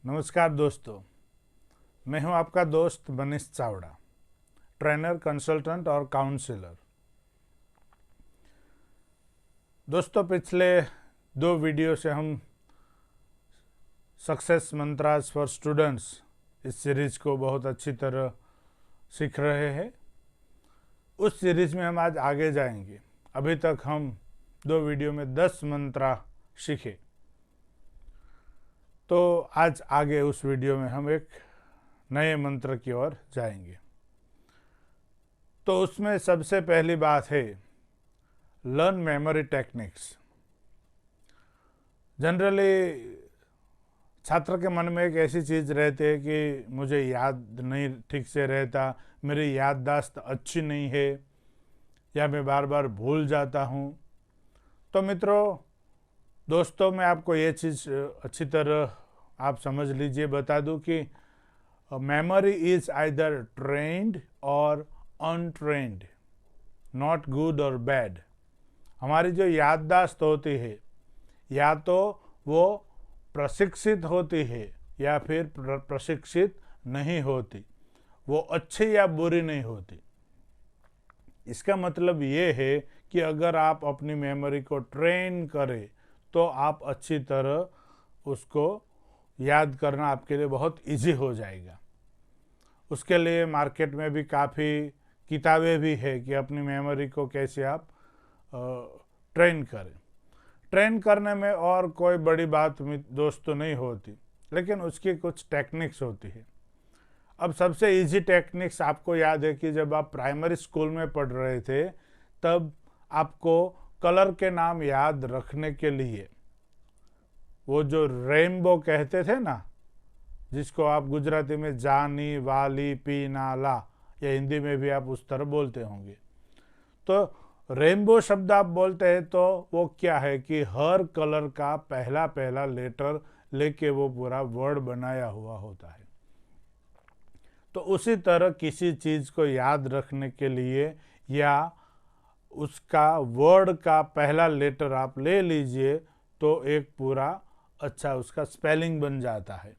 नमस्कार दोस्तों, मैं हूं आपका दोस्त मनीष चावड़ा, ट्रेनर, कंसल्टेंट और काउंसलर। दोस्तों, पिछले 2 वीडियो से हम सक्सेस मंत्रास फॉर स्टूडेंट्स इस सीरीज को बहुत अच्छी तरह सीख रहे हैं। उस सीरीज में हम आज आगे जाएंगे। अभी तक हम 2 वीडियो में 10 मंत्र सीखे, तो आज आगे उस वीडियो में हम एक नए मंत्र की ओर जाएंगे। तो उसमें सबसे पहली बात है लर्न मेमोरी टेक्निक्स। जनरली छात्र के मन में एक ऐसी चीज़ रहती है कि मुझे याद नहीं ठीक से रहता, मेरी याददाश्त अच्छी नहीं है, या मैं बार बार भूल जाता हूँ। तो मित्रों, दोस्तों, मैं आपको ये चीज़ अच्छी तरह आप समझ लीजिए, बता दूं कि मेमोरी इज आइदर ट्रेंड और अनट्रेंड, नॉट गुड और बैड। हमारी जो याददाश्त होती है, या तो वो प्रशिक्षित होती है या फिर प्रशिक्षित नहीं होती, वो अच्छी या बुरी नहीं होती। इसका मतलब ये है कि अगर आप अपनी मेमोरी को ट्रेन करें तो आप अच्छी तरह उसको याद करना आपके लिए बहुत इजी हो जाएगा। उसके लिए मार्केट में भी काफ़ी किताबें भी है कि अपनी मेमोरी को कैसे आप ट्रेन करें। ट्रेन करने में और कोई बड़ी बात दोस्तों नहीं होती, लेकिन उसकी कुछ टेक्निक्स होती है। अब सबसे इजी टेक्निक्स आपको याद है कि जब आप प्राइमरी स्कूल में पढ़ रहे थे, तब आपको कलर के नाम याद रखने के लिए वो जो रेनबो कहते थे ना, जिसको आप गुजराती में जानी, वाली, पीना, ला, या हिंदी में भी आप उस तरह बोलते होंगे। तो रेनबो शब्द आप बोलते हैं तो वो क्या है कि हर कलर का पहला पहला लेटर लेके वो पूरा वर्ड बनाया हुआ होता है। तो उसी तरह किसी चीज़ को याद रखने के लिए या उसका वर्ड का पहला लेटर आप ले लीजिए तो एक पूरा अच्छा उसका स्पेलिंग बन जाता है,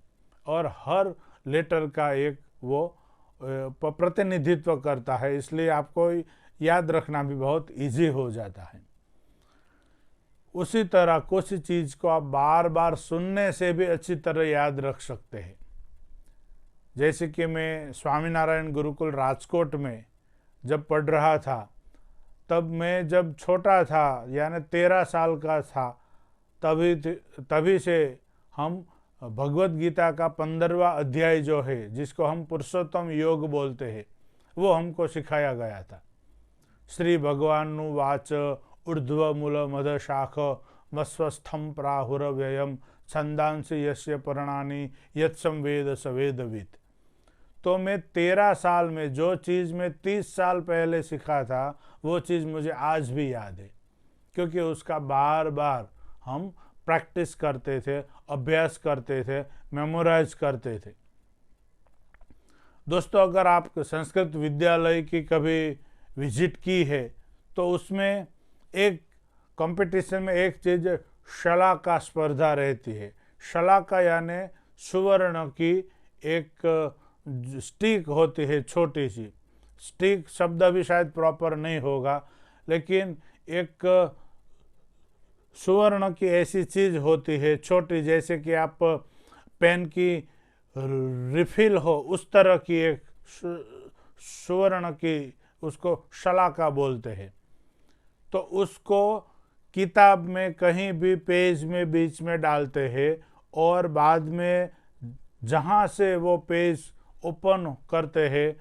और हर लेटर का एक वो प्रतिनिधित्व करता है, इसलिए आपको याद रखना भी बहुत इजी हो जाता है। उसी तरह कुछ चीज़ को आप बार बार सुनने से भी अच्छी तरह याद रख सकते हैं। जैसे कि मैं स्वामीनारायण गुरुकुल राजकोट में जब पढ़ रहा था, तब मैं जब छोटा था, यानी 13 साल का था, तभी से हम भगवत गीता का 15वां अध्याय जो है, जिसको हम पुरुषोत्तम योग बोलते हैं, वो हमको सिखाया गया था। श्री भगवानु वाच ऊर्ध्व मूल मद शाख मस्वस्थम प्राहुरव्ययम छंदांसि यस्य पर्णानि यत्सम वेद स वेदवित्। तो मैं 13 साल में जो चीज़ मैं 30 साल पहले सीखा था, वो चीज़ मुझे आज भी याद है, क्योंकि उसका बार बार हम प्रैक्टिस करते थे, अभ्यास करते थे, मेमोराइज करते थे। दोस्तों, अगर आप संस्कृत विद्यालय की कभी विजिट की है तो उसमें एक कंपटीशन में एक चीज़ शलाका स्पर्धा रहती है। शलाका यानी सुवर्ण की एक स्टिक होती है, छोटी सी स्टिक शब्द भी शायद प्रॉपर नहीं होगा, लेकिन एक सुवर्ण की ऐसी चीज़ होती है छोटी, जैसे कि आप पेन की रिफिल हो, उस तरह की एक सुवर्ण की, उसको शलाका बोलते हैं। तो उसको किताब में कहीं भी पेज में बीच में डालते हैं, और बाद में जहाँ से वो पेज ओपन करते हैं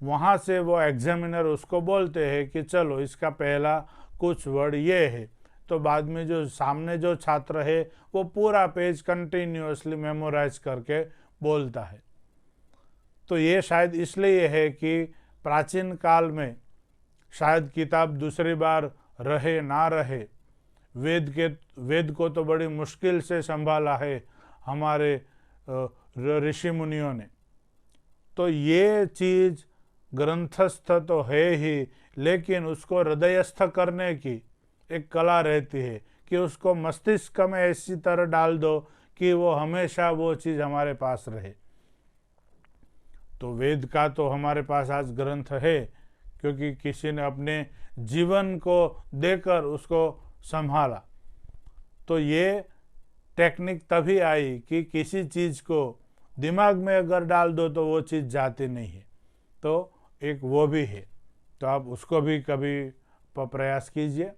वहाँ से वो एग्जामिनर उसको बोलते हैं कि चलो इसका पहला कुछ वर्ड ये है। तो बाद में जो सामने जो छात्र है वो पूरा पेज कंटिन्यूअसली मेमोराइज करके बोलता है। तो ये शायद इसलिए है कि प्राचीन काल में शायद किताब दूसरी बार रहे ना रहे, वेद को तो बड़ी मुश्किल से संभाला है हमारे ऋषि मुनियों ने। तो ये चीज़ ग्रंथस्थ तो है ही, लेकिन उसको हृदयस्थ करने की एक कला रहती है कि उसको मस्तिष्क में ऐसी तरह डाल दो कि वो हमेशा वो चीज़ हमारे पास रहे। तो वेद का तो हमारे पास आज ग्रंथ है, क्योंकि किसी ने अपने जीवन को देकर उसको संभाला। तो ये टेक्निक तभी आई कि किसी चीज़ को दिमाग में अगर डाल दो तो वो चीज़ जाती नहीं है। तो एक वो भी है, तो आप उसको भी कभी प्रयास कीजिए।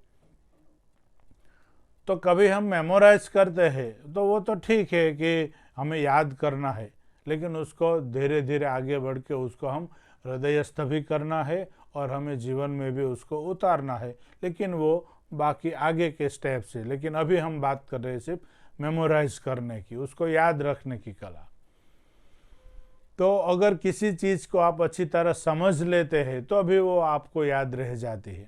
तो कभी हम मेमोराइज करते हैं तो वो तो ठीक है कि हमें याद करना है, लेकिन उसको धीरे धीरे आगे बढ़ के उसको हम हृदयस्थ भी करना है और हमें जीवन में भी उसको उतारना है, लेकिन वो बाकी आगे के स्टेप से। लेकिन अभी हम बात कर रहे हैं सिर्फ मेमोराइज करने की, उसको याद रखने की कला। तो अगर किसी चीज़ को आप अच्छी तरह समझ लेते हैं तो अभी वो आपको याद रह जाती है,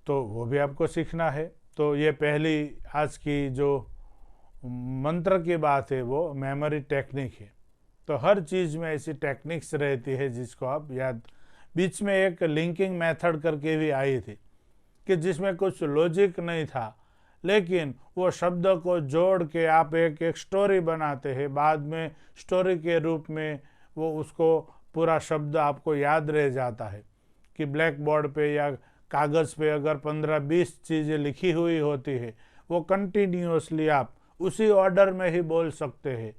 तो वो भी आपको सीखना है। तो ये पहली आज की जो मंत्र की बात है वो मेमोरी टेक्निक है। तो हर चीज़ में ऐसी टेक्निक्स रहती है जिसको आप याद। बीच में एक लिंकिंग मेथड करके भी आई थी कि जिसमें कुछ लॉजिक नहीं था, लेकिन वो शब्द को जोड़ के आप एक स्टोरी बनाते हैं। बाद में स्टोरी के रूप में वो उसको पूरा शब्द आपको याद रह जाता है कि ब्लैक बोर्ड पे या कागज़ पे अगर 15-20 चीज़ें लिखी हुई होती है, वो कंटिन्यूसली आप उसी ऑर्डर में ही बोल सकते हैं।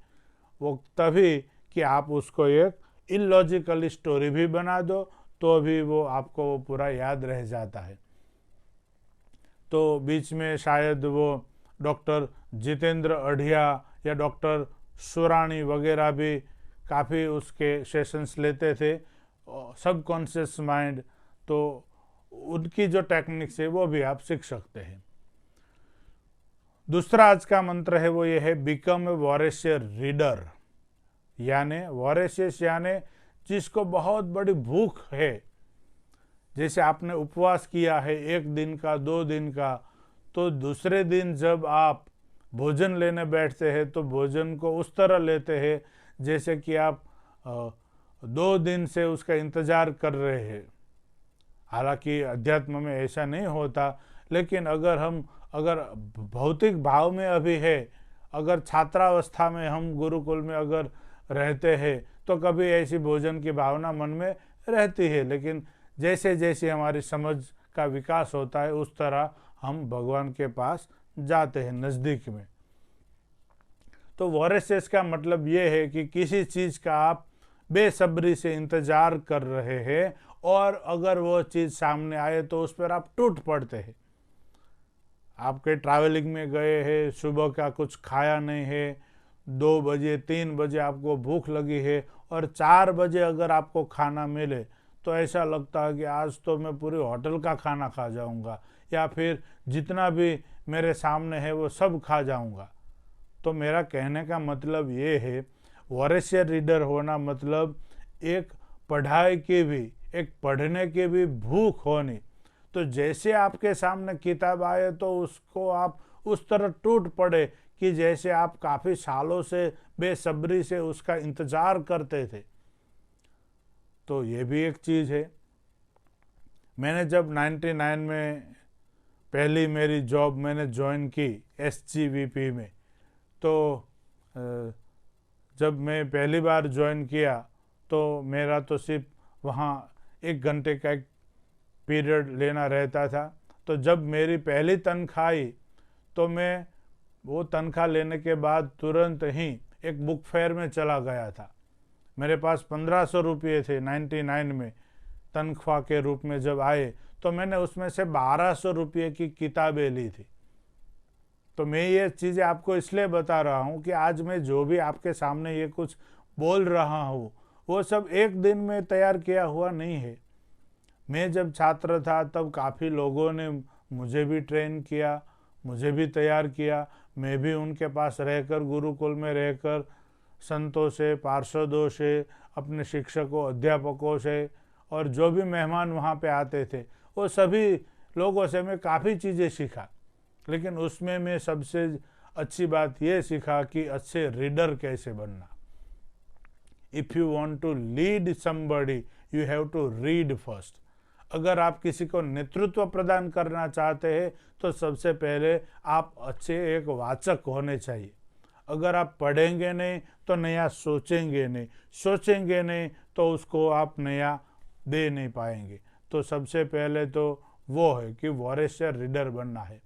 वो तभी कि आप उसको एक इलॉजिकल स्टोरी भी बना दो तो भी वो आपको वो पूरा याद रह जाता है। तो बीच में शायद वो डॉक्टर जितेंद्र अढ़िया या डॉक्टर सुरानी वगैरह भी काफ़ी उसके सेशंस लेते थे, सबकॉन्शियस माइंड। तो उनकी जो टेक्निक्स है वो भी आप सीख सकते हैं। दूसरा आज का मंत्र है वो ये है, बिकम ए वॉरेशियस रीडर। यानी वॉरेशियस यानी जिसको बहुत बड़ी भूख है। जैसे आपने उपवास किया है 1 दिन का 2 दिन का, तो दूसरे दिन जब आप भोजन लेने बैठते हैं तो भोजन को उस तरह लेते हैं जैसे कि आप 2 दिन से उसका इंतज़ार कर रहे हैं। हालांकि अध्यात्म में ऐसा नहीं होता, लेकिन अगर भौतिक भाव में अभी है, अगर छात्रावस्था में हम गुरुकुल में अगर रहते हैं तो कभी ऐसी भोजन की भावना मन में रहती है, लेकिन जैसे जैसे हमारी समझ का विकास होता है उस तरह हम भगवान के पास जाते हैं, नज़दीक में। तो वॉरेशियस का मतलब ये है कि किसी चीज़ का आप बेसब्री से इंतज़ार कर रहे हैं और अगर वो चीज़ सामने आए तो उस पर आप टूट पड़ते हैं। आपके ट्रैवलिंग में गए हैं, सुबह का कुछ खाया नहीं है, 2 बजे 3 बजे आपको भूख लगी है और 4 बजे अगर आपको खाना मिले तो ऐसा लगता है कि आज तो मैं पूरी होटल का खाना खा जाऊंगा, या फिर जितना भी मेरे सामने है वो सब खा जाऊंगा। तो मेरा कहने का मतलब ये है, वॉरेशियस रीडर होना मतलब एक पढ़ाई की भी, एक पढ़ने की भी भूख होनी। तो जैसे आपके सामने किताब आए तो उसको आप उस तरह टूट पड़े कि जैसे आप काफ़ी सालों से बेसब्री से उसका इंतज़ार करते थे। तो ये भी एक चीज़ है। मैंने जब 99 में पहली मेरी जॉब मैंने ज्वाइन की SGVP में, तो जब मैं पहली बार ज्वाइन किया तो मेरा तो सिर्फ वहाँ 1 घंटे का एक पीरियड लेना रहता था। तो जब मेरी पहली तनख्वाह आई तो मैं वो तनख्वाह लेने के बाद तुरंत ही एक बुक फेयर में चला गया था। मेरे पास 1500 रुपये थे 99 में तनख्वाह के रूप में जब आए, तो मैंने उसमें से 1200 रुपये की किताबें ली थी। तो मैं ये चीज़ें आपको इसलिए बता रहा हूँ कि आज मैं जो भी आपके सामने ये कुछ बोल रहा हूँ वो सब एक दिन में तैयार किया हुआ नहीं है। मैं जब छात्र था तब काफ़ी लोगों ने मुझे भी ट्रेन किया, मुझे भी तैयार किया। मैं भी उनके पास रहकर, गुरुकुल में रहकर, संतों से, पार्षदों से, अपने शिक्षकों, अध्यापकों से और जो भी मेहमान वहाँ पे आते थे वो सभी लोगों से मैं काफ़ी चीज़ें सीखा। लेकिन उसमें मैं सबसे अच्छी बात ये सीखा कि अच्छे रीडर कैसे बनना। If you want to lead somebody you have to read first. अगर आप किसी को नेतृत्व प्रदान करना चाहते हैं तो सबसे पहले आप अच्छे एक वाचक होने चाहिए। अगर आप पढ़ेंगे नहीं तो नया सोचेंगे नहीं, सोचेंगे नहीं तो उसको आप नया दे नहीं पाएंगे। तो सबसे पहले तो वो है कि वॉरेशियर रीडर बनना है।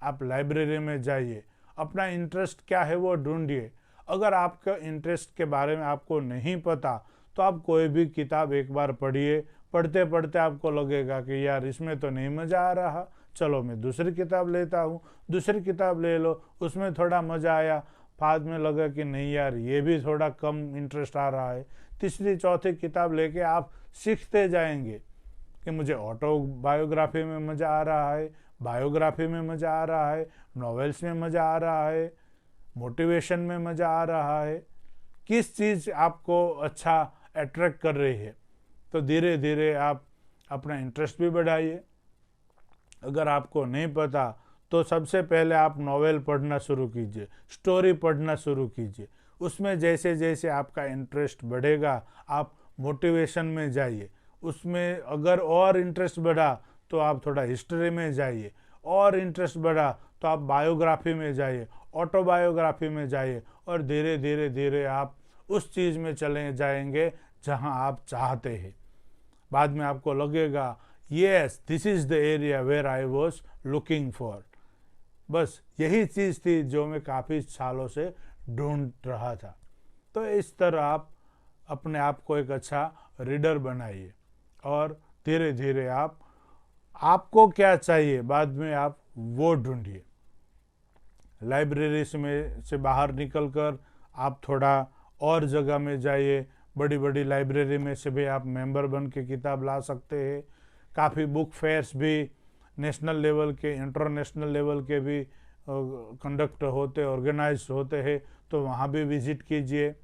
आप लाइब्रेरी में जाइए, अपना इंटरेस्ट क्या है वो ढूंढिए। अगर आपका इंटरेस्ट के बारे में आपको नहीं पता तो आप कोई भी किताब एक बार पढ़िए, पढ़ते पढ़ते आपको लगेगा कि यार इसमें तो नहीं मज़ा आ रहा, चलो मैं दूसरी किताब लेता हूँ। दूसरी किताब ले लो, उसमें थोड़ा मज़ा आया, बाद में लगा कि नहीं यार ये भी थोड़ा कम इंटरेस्ट आ रहा है। तीसरी चौथी किताब लेके आप सीखते जाएंगे कि मुझे ऑटोबायोग्राफी में मज़ा आ रहा है, बायोग्राफी में मज़ा आ रहा है, नॉवेल्स में मज़ा आ रहा है, मोटिवेशन में मज़ा आ रहा है, किस चीज़ आपको अच्छा अट्रैक्ट कर रही है। तो धीरे धीरे आप अपना इंटरेस्ट भी बढ़ाइए। अगर आपको नहीं पता तो सबसे पहले आप नॉवेल पढ़ना शुरू कीजिए, स्टोरी पढ़ना शुरू कीजिए। उसमें जैसे जैसे आपका इंटरेस्ट बढ़ेगा आप मोटिवेशन में जाइए। उसमें अगर और इंटरेस्ट बढ़ा तो आप थोड़ा हिस्ट्री में जाइए, और इंटरेस्ट बढ़ा तो आप बायोग्राफी में जाइए, ऑटोबायोग्राफी में जाइए, और धीरे धीरे धीरे आप उस चीज़ में चले जाएंगे जहां आप चाहते हैं। बाद में आपको लगेगा yes this is the area where I was looking for. बस यही चीज़ थी जो मैं काफ़ी सालों से ढूंढ रहा था। तो इस तरह आप अपने आप को एक अच्छा रीडर बनाइए और धीरे धीरे आपको क्या चाहिए बाद में आप वो ढूंढिए। लाइब्रेरी से बाहर निकलकर आप थोड़ा और जगह में जाइए। बड़ी बड़ी लाइब्रेरी में से भी आप मेंबर बन के किताब ला सकते हैं। काफ़ी बुक फेयर्स भी नेशनल लेवल के, इंटरनेशनल लेवल के भी कंडक्ट होते, ऑर्गेनाइज होते हैं, तो वहाँ भी विजिट कीजिए।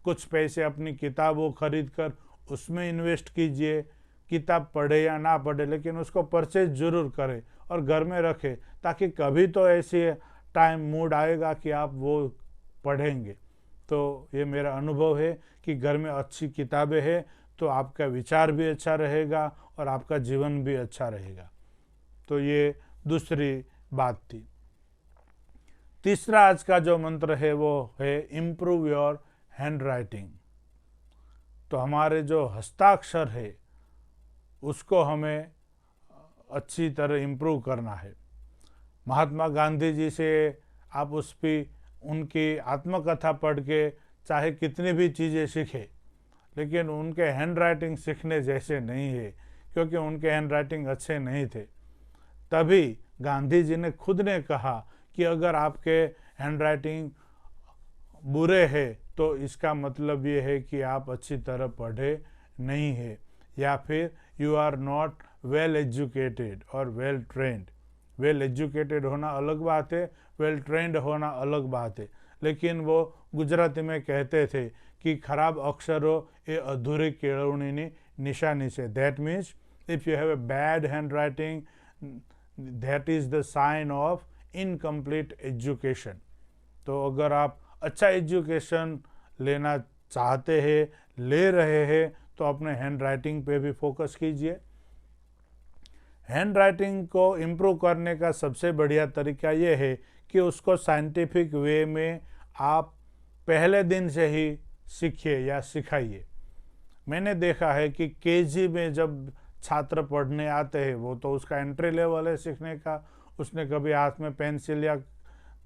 कुछ पैसे अपनी किताबों खरीद कर उसमें इन्वेस्ट कीजिए। किताब पढ़े या ना पढ़े लेकिन उसको परचेज जरूर करें और घर में रखें, ताकि कभी तो ऐसी टाइम मूड आएगा कि आप वो पढ़ेंगे। तो ये मेरा अनुभव है कि घर में अच्छी किताबें हैं तो आपका विचार भी अच्छा रहेगा और आपका जीवन भी अच्छा रहेगा। तो ये दूसरी बात थी। तीसरा आज का जो मंत्र है वो है इम्प्रूव योर हैंड राइटिंग। तो हमारे जो हस्ताक्षर है उसको हमें अच्छी तरह इम्प्रूव करना है। महात्मा गांधी जी से आप उनकी आत्मकथा पढ़ के चाहे कितनी भी चीज़ें सीखे, लेकिन उनके हैंड राइटिंग सीखने जैसे नहीं है, क्योंकि उनके हैंड राइटिंग अच्छे नहीं थे। तभी गांधी जी ने खुद ने कहा कि अगर आपके हैंड राइटिंग बुरे हैं तो इसका मतलब ये है कि आप अच्छी तरह पढ़े नहीं है, या फिर you are not well educated और वेल ट्रेंड। वेल एजुकेटेड होना अलग बात है, वेल ट्रेंड होना अलग बात है। लेकिन वो गुजराती में कहते थे कि खराब अक्षरो ये अधूरी केळवણીની निशानी से। That means if you have a bad handwriting that is the sign of incomplete education. तो अगर आप अच्छा एजुकेशन लेना चाहते हैं, ले रहे हैं, तो अपने हैंड राइटिंग पे भी फोकस कीजिए। हैंड राइटिंग को इम्प्रूव करने का सबसे बढ़िया तरीका ये है कि उसको साइंटिफिक वे में आप पहले दिन से ही सीखिए या सिखाइए। मैंने देखा है कि केजी में जब छात्र पढ़ने आते हैं वो तो उसका एंट्री लेवल है सीखने का, उसने कभी हाथ में पेंसिल या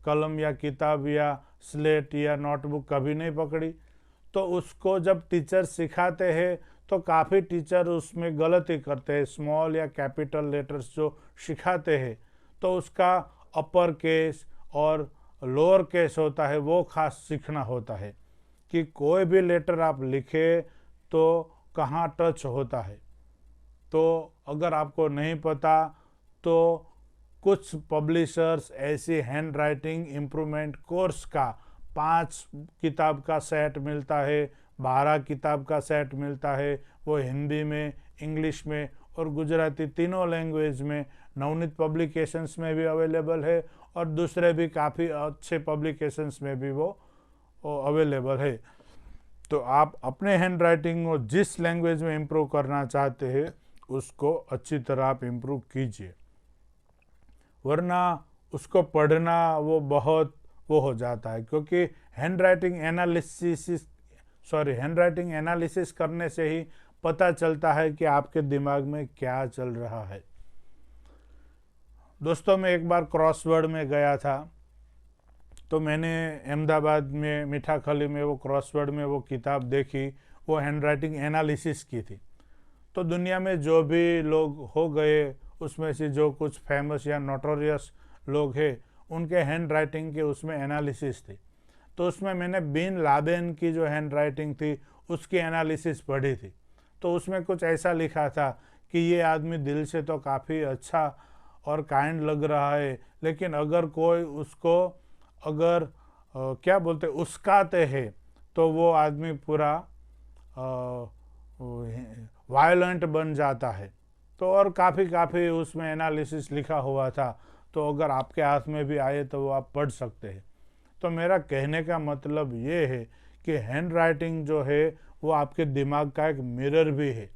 कलम या किताब या स्लेट या नोटबुक कभी नहीं पकड़ी। तो उसको जब टीचर सिखाते हैं तो काफ़ी टीचर उसमें गलती करते हैं। स्मॉल या कैपिटल लेटर्स जो सिखाते हैं तो उसका अपर केस और लोअर केस होता है, वो खास सीखना होता है कि कोई भी लेटर आप लिखे तो कहाँ टच होता है। तो अगर आपको नहीं पता तो कुछ पब्लिशर्स ऐसी हैंड राइटिंग इम्प्रूवमेंट कोर्स का 5 किताब का सेट मिलता है, 12 किताब का सेट मिलता है। वो हिंदी में, इंग्लिश में और गुजराती तीनों लैंग्वेज में नवनीत पब्लिकेशंस में भी अवेलेबल है, और दूसरे भी काफ़ी अच्छे पब्लिकेशंस में भी वो अवेलेबल है। तो आप अपने हैंड राइटिंग को जिस लैंग्वेज में इम्प्रूव करना चाहते हैं उसको अच्छी तरह आप इम्प्रूव कीजिए, वरना उसको पढ़ना वो बहुत वो हो जाता है। क्योंकि हैंड राइटिंग एनालिसिस करने से ही पता चलता है कि आपके दिमाग में क्या चल रहा है। दोस्तों, मैं एक बार क्रॉसवर्ड में गया था, तो मैंने अहमदाबाद में मीठा खली में वो क्रॉसवर्ड में वो किताब देखी, वो हैंड राइटिंग एनालिसिस की थी। तो दुनिया में जो भी लोग हो गए, उसमें से जो कुछ फेमस या नोटोरियस लोग हैं, उनके हैंड राइटिंग के उसमें एनालिसिस थी। तो उसमें मैंने बिन लादेन की जो हैंड राइटिंग थी उसकी एनालिसिस पढ़ी थी। तो उसमें कुछ ऐसा लिखा था कि ये आदमी दिल से तो काफ़ी अच्छा और काइंड लग रहा है, लेकिन अगर कोई उसको अगर क्या बोलते उस्काते हैं तो वो आदमी पूरा वायलेंट बन जाता है। तो और काफ़ी उसमें एनालिसिस लिखा हुआ था, तो अगर आपके हाथ में भी आए तो वो आप पढ़ सकते हैं। तो मेरा कहने का मतलब ये है कि हैंड राइटिंग जो है वो आपके दिमाग का एक मिरर भी है।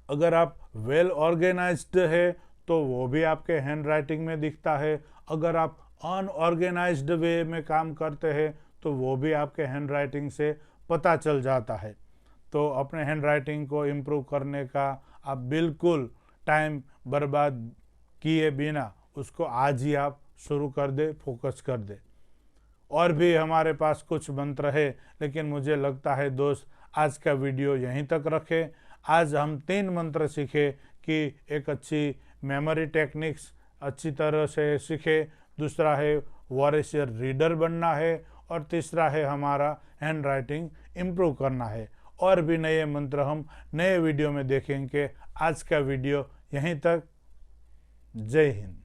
अगर आप वेल ऑर्गेनाइज्ड है तो वो भी आपके हैंड राइटिंग में दिखता है। अगर आप अनऑर्गेनाइज्ड वे में काम करते हैं तो वो भी आपके हैंड राइटिंग से पता चल जाता है। तो अपने हैंड राइटिंग को इम्प्रूव करने का आप बिल्कुल टाइम बर्बाद किए बिना उसको आज ही आप शुरू कर दे, फोकस कर दे। और भी हमारे पास कुछ मंत्र है, लेकिन मुझे लगता है दोस्त आज का वीडियो यहीं तक रखें। आज हम 3 मंत्र सीखे कि एक अच्छी मेमोरी टेक्निक्स अच्छी तरह से सीखे, दूसरा है वॉरेशियर रीडर बनना है, और तीसरा है हमारा हैंड राइटिंग इम्प्रूव करना है। और भी नए मंत्र हम नए वीडियो में देखेंगे। आज का वीडियो यहीं तक। जय हिंद।